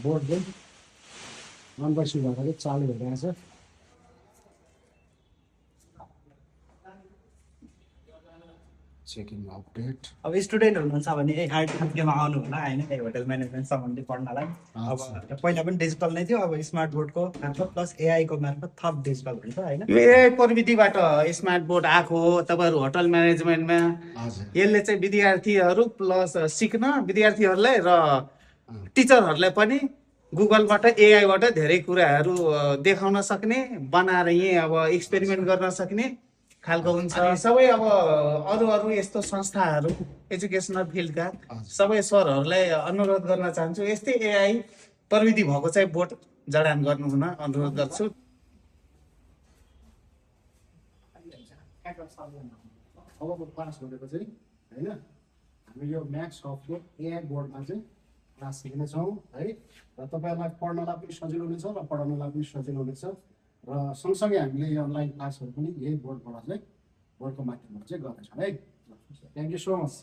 Board चाहिँ unboxing भएर चाहिँ चालु भइरहेको छ। Checking update. अब स्टुडेन्ट हुनुहुन्छ भने आर्टिफिसियलमा आउनु होला होइन, होटल म्यानेजमेन्ट सम्बन्धी पढ्नलाई। अब पहिला पनि डिजिटल नै थियो, अब स्मार्ट बोर्डको मार्फत प्लस एआईको मार्फत थप डिजिटल हुन्छ होइन। यो एआई प्रविधिबाट स्मार्ट बोर्ड आएको हो। तपाईँहरू होटल म्यानेजमेन्टमा हजुर यसले चाहिँ विद्यार्थीहरू प्लस सिक्न विद्यार्थीहरूलाई र टिचरहरूलाई पनि गुगलबाट एआईबाट धेरै कुराहरू देखाउन सक्ने, बनाएर यहीँ अब एक्सपेरिमेन्ट गर्न सक्ने खालको हुन्छ। अनि सबै अब अरू यस्तो संस्थाहरू एजुकेसनल फिल्डका सबै सरहरूलाई अनुरोध गर्न चाहन्छु, यस्तै एआई प्रविधि भएको चाहिँ बोर्ड जडान गर्नु हुन अनुरोध गर्छु। अबको क्लास भनेको चाहिँ होइन, हामी यो म्याक्स सफ्टवेयर एआई बोर्डमा चाहिँ क्लास सिक्नेछौँ है। र तपाईँहरूलाई पढ्नलाई पनि सजिलो हुनेछ र पढाउनलाई पनि सजिलो हुनेछ। र सँगसँगै हामीले यो अनलाइन क्लासहरू पनि यही बोर्डबाट चाहिँ बोर्डको माध्यमबाट चाहिँ गर्नेछौँ है। Thank you so much.